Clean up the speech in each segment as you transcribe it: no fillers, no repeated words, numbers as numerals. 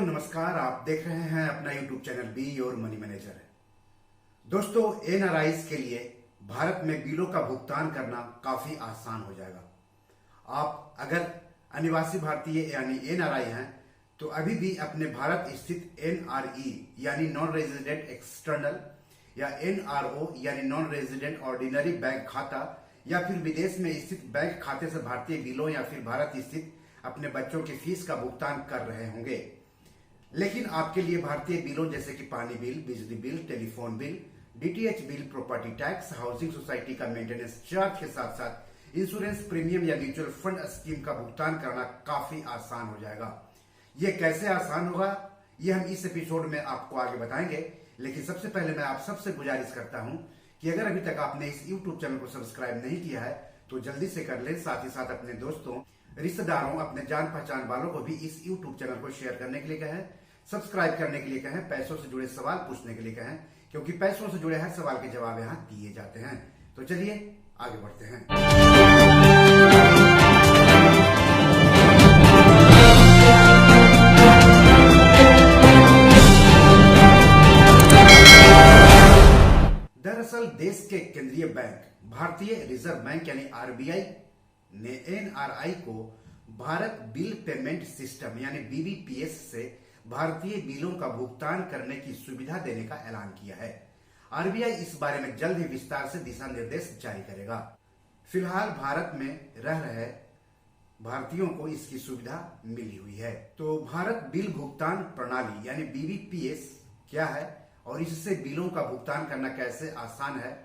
दोस्तों नमस्कार। आप देख रहे हैं अपना YouTube channel be your money manager. दोस्तों एनआरआईज के लिए भारत में बिलों का भुगतान करना काफी आसान हो जाएगा। आप अगर अनिवासी भारतीय यानी एनआरआई हैं तो अभी भी अपने भारत स्थित एनआरई यानी नॉन रेजिडेंट एक्सटर्नल या एनआरओ यानी नॉन रेजिडेंट ऑर्डिनरी बैंक खाता या फिर विदेश में स्थित बैंक खाते से भारतीय बिलों या फिर भारत स्थित अपने बच्चों की फीस का भुगतान कर रहे होंगे। लेकिन आपके लिए भारतीय बिलों जैसे कि पानी बिल, बिजली bill, telephone bill, DTH bill, property tax, housing society का मेंटेनेंस चार्ज के साथ साथ इंश्योरेंस प्रीमियम या म्यूचुअल फंड स्कीम का भुगतान करना काफी आसान हो जाएगा। ये कैसे आसान होगा ये हम इस एपिसोड में आपको आगे बताएंगे। लेकिन सबसे पहले मैं आप सबसे गुजारिश करता हूं कि अगर अभी तक आपने इस YouTube चैनल को सब्सक्राइब नहीं किया है तो जल्दी से कर लें। साथ ही साथ अपने दोस्तों, रिश्तेदारों, अपने जान पहचान वालों को भी इस YouTube चैनल को शेयर करने के लिए कहें, सब्सक्राइब करने के लिए कहें, पैसों से जुड़े सवाल पूछने के लिए कहें, क्योंकि पैसों से जुड़े हर सवाल के जवाब यहाँ दिए जाते हैं। तो चलिए आगे बढ़ते हैं। दरअसल देश के केंद्रीय बैंक भारतीय रिजर्व बैंक यानी आरबीआई ने एनआरआई को भारत बिल पेमेंट सिस्टम यानी बीबीपीएस से भारतीय बिलों का भुगतान करने की सुविधा देने का ऐलान किया है। आरबीआई इस बारे में जल्द ही विस्तार से दिशा निर्देश जारी करेगा। फिलहाल भारत में रह रहे भारतीयों को इसकी सुविधा मिली हुई है। तो भारत बिल भुगतान प्रणाली यानी बीबीपीएस क्या है और इससे बिलों का भुगतान करना कैसे आसान है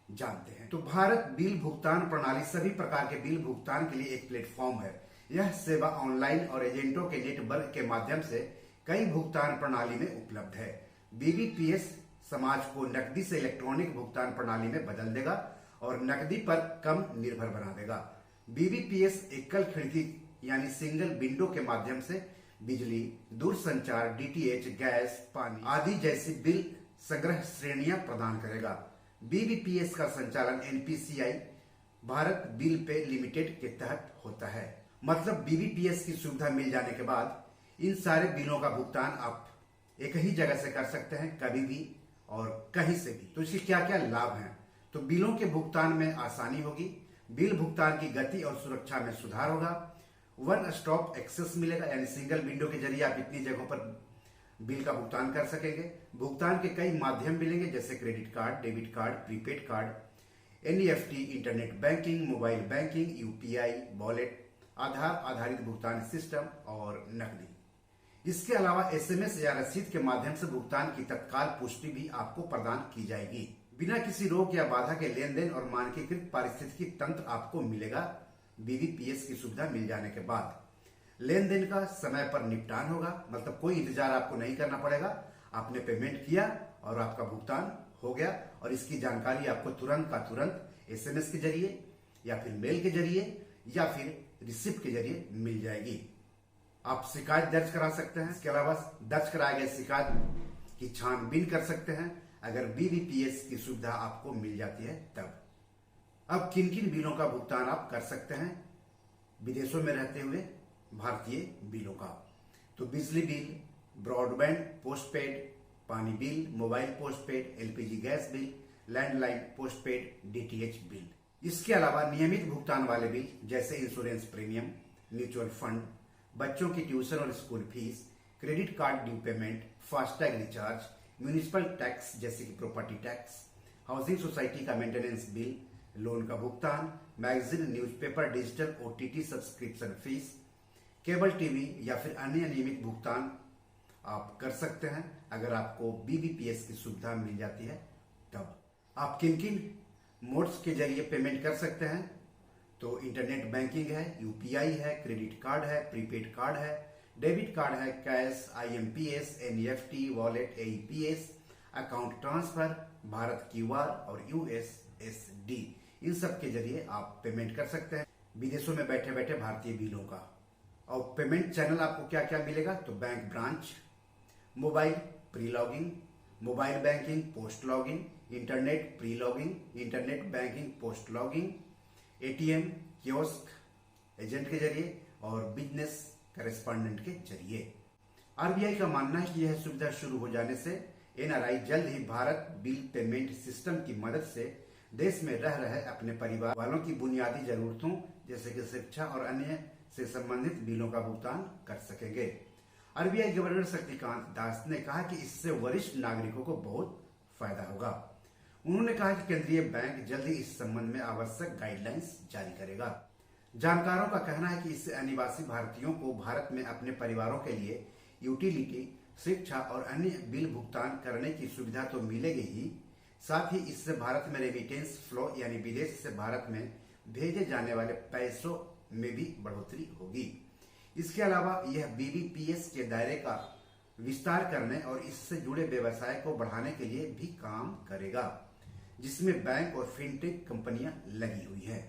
जानते हैं। तो भारत बिल भुगतान प्रणाली सभी प्रकार के बिल भुगतान के लिए एक प्लेटफॉर्म है। यह सेवा ऑनलाइन और एजेंटों के नेटवर्क के माध्यम से कई भुगतान प्रणाली में उपलब्ध है। बीबीपीएस समाज को नकदी से इलेक्ट्रॉनिक भुगतान प्रणाली में बदल देगा और नकदी पर कम निर्भर बना देगा। बीबीपीएस एकल खिड़की यानी सिंगल विंडो के माध्यम से बिजली, दूरसंचार, डीटीएच, गैस, पानी आदि जैसी बिल संग्रह श्रेणियां प्रदान करेगा। बीबीपीएस का संचालन NPCI Bharat bill pay limited के तहत होता है। मतलब बीबीपीएस की सुविधा मिल जाने के बाद इन सारे बिलों का भुगतान आप एक ही जगह से कर सकते हैं, कभी भी और कहीं से भी। तो इसके क्या क्या लाभ हैं? तो बिलों के भुगतान में आसानी होगी, बिल भुगतान की गति और सुरक्षा में सुधार होगा, वन स्टॉप एक्सेस मिलेगा यानी सिंगल विंडो के जरिए आप इतनी जगहों पर बिल का भुगतान कर सकेंगे। भुगतान के कई माध्यम मिलेंगे जैसे credit card, debit card, prepaid card, NEFT, internet banking, mobile banking, UPI, wallet, Aadhaar आधारित भुगतान सिस्टम और नकदी। इसके अलावा एसएमएस या रसीद के माध्यम से भुगतान की तत्काल पुष्टि भी आपको प्रदान की जाएगी। बिना किसी रोक या बाधा के लेन देन और मानकीकृत पारिस्थितिकी तंत्र आपको मिलेगा। बीबीपीएस की सुविधा मिल जाने के बाद लेन देन का समय पर निपटान होगा, मतलब कोई इंतजार आपको नहीं करना पड़ेगा। आपने पेमेंट किया और आपका भुगतान हो गया और इसकी जानकारी आपको तुरंत का तुरंत एसएमएस के जरिए या फिर मेल के जरिए या फिर रिसिप्ट के जरिए मिल जाएगी। आप शिकायत दर्ज करा सकते हैं। इसके अलावा दर्ज कराए गए शिकायत की छानबीन कर सकते हैं अगर बीबीपीएस की सुविधा आपको मिल जाती है तब। अब किन किन बिलों का भुगतान आप कर सकते हैं विदेशों में रहते हुए भारतीय बिलों का? तो बिजली बिल, ब्रॉडबैंड पोस्टपेड, पानी bill, mobile postpaid, LPG gas bill, landline postpaid, DTH bill. इसके अलावा नियमित भुगतान वाले बिल जैसे इंश्योरेंस प्रीमियम, म्यूचुअल फंड, बच्चों की ट्यूशन और school fees, credit card due payment, FASTag recharge, municipal tax जैसे कि प्रॉपर्टी टैक्स, हाउसिंग सोसाइटी का मेंटेनेंस बिल, लोन का भुगतान, magazine, newspaper, digital OTT subscription fees, cable TV या फिर अन्य नियमित भुगतान आप कर सकते हैं अगर आपको बीबीपीएस की सुविधा मिल जाती है तब। आप किन किन मोड्स के जरिए पेमेंट कर सकते हैं? तो इंटरनेट बैंकिंग है, यूपीआई है, क्रेडिट कार्ड है, प्रीपेड कार्ड है, डेबिट कार्ड है, cash, IMPS, NEFT, wallet, AEPS, account transfer, Bharat QR और यूएसएसडी, इन सब के जरिए आप पेमेंट कर सकते हैं विदेशों में बैठे बैठे भारतीय बिलों का। और पेमेंट चैनल आपको क्या क्या मिलेगा? तो bank branch, mobile pre logging, mobile banking post logging, internet pre logging, internet banking post logging, ATM, kiosk, agent के जरिए और बिजनेस करेस्पॉन्डेंट के जरिए। आरबीआई का मानना है कि यह सुविधा शुरू हो जाने से एनआरआई जल्द ही भारत बिल पेमेंट सिस्टम की मदद से देश में रह रहे अपने परिवार वालों की बुनियादी जरूरतों जैसे कि शिक्षा और अन्य से संबंधित बिलों का भुगतान कर सकेंगे। आरबीआई गवर्नर शक्तिकांत दास ने कहा कि इससे वरिष्ठ नागरिकों को बहुत फायदा होगा। उन्होंने कहा कि केंद्रीय बैंक जल्द ही इस संबंध में आवश्यक गाइडलाइंस जारी करेगा। जानकारों का कहना है कि इससे अनिवासी भारतीयों को भारत में अपने परिवारों के लिए यूटिलिटी, शिक्षा और अन्य बिल भुगतान करने की सुविधा तो मिलेगी ही, साथ ही इससे भारत में रेमिटेंस फ्लो यानी विदेश से भारत में भेजे जाने वाले पैसों में भी बढ़ोतरी होगी। इसके अलावा यह बीबीपीएस के दायरे का विस्तार करने और इससे जुड़े व्यवसाय को बढ़ाने के लिए भी काम करेगा, जिसमें बैंक और फिनटेक कंपनियां लगी हुई हैं।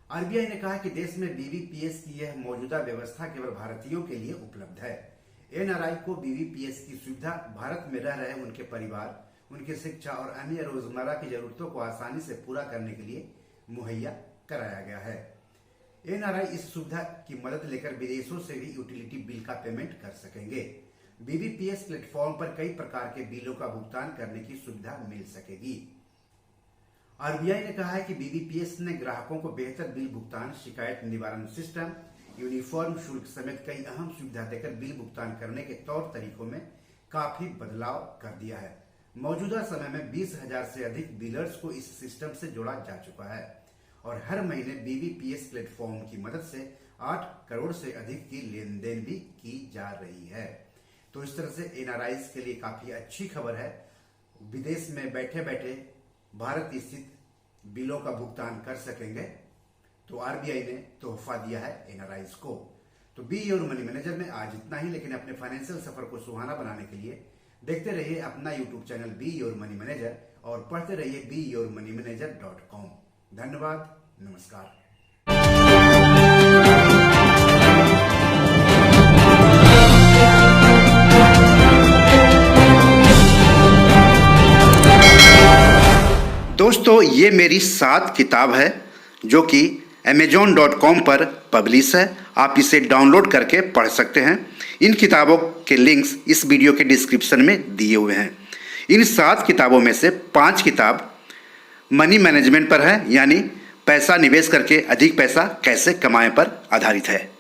आरबीआई ने कहा कि देश में बीबीपीएस की यह मौजूदा व्यवस्था केवल भारतीयों के लिए उपलब्ध है। एनआरआई को बीबीपीएस की सुविधा भारत में रह रहे उनके परिवार, उनकी शिक्षा और अन्य रोजमर्रा की जरूरतों को आसानी से पूरा करने के लिए मुहैया कराया गया है। एनआरआई इस सुविधा की मदद लेकर विदेशों से भी यूटिलिटी बिल का पेमेंट कर सकेंगे। बीबीपीएस प्लेटफॉर्म पर कई प्रकार के बिलों का भुगतान करने की सुविधा मिल सकेगी। आरबीआई ने कहा है कि बीबीपीएस ने ग्राहकों को बेहतर बिल भुगतान, शिकायत निवारण सिस्टम, यूनिफॉर्म शुल्क समेत कई अहम सुविधा देकर बिल भुगतान करने के तौर तरीकों में काफी बदलाव कर दिया है। मौजूदा समय में 20,000 से अधिक बिलर्स को इस सिस्टम से जोड़ा जा चुका है और हर महीने बीबीपीएस प्लेटफॉर्म की मदद से 8 करोड़ से अधिक की लेन देन भी की जा रही है। तो इस तरह से एनआरआईज के लिए काफी अच्छी खबर है। विदेश में बैठे बैठे भारत स्थित बिलों का भुगतान कर सकेंगे। तो आरबीआई ने तोहफा दिया है एनआरआईज को। तो बी योर मनी मैनेजर में आज इतना ही, लेकिन अपने फाइनेंशियल सफर को सुहाना बनाने के लिए देखते रहिए अपना YouTube channel be your money manager और पढ़ते रहिए beyourmoneyManager.com। धन्यवाद, नमस्कार। दोस्तों, ये मेरी 7 किताब है जो कि Amazon.com पर पब्लिश है। आप इसे डाउनलोड करके पढ़ सकते हैं। इन किताबों के लिंक्स इस वीडियो के डिस्क्रिप्शन में दिए हुए हैं। इन 7 किताबों में से 5 किताब मनी मैनेजमेंट पर है, यानी पैसा निवेश करके अधिक पैसा कैसे कमाएं पर आधारित है।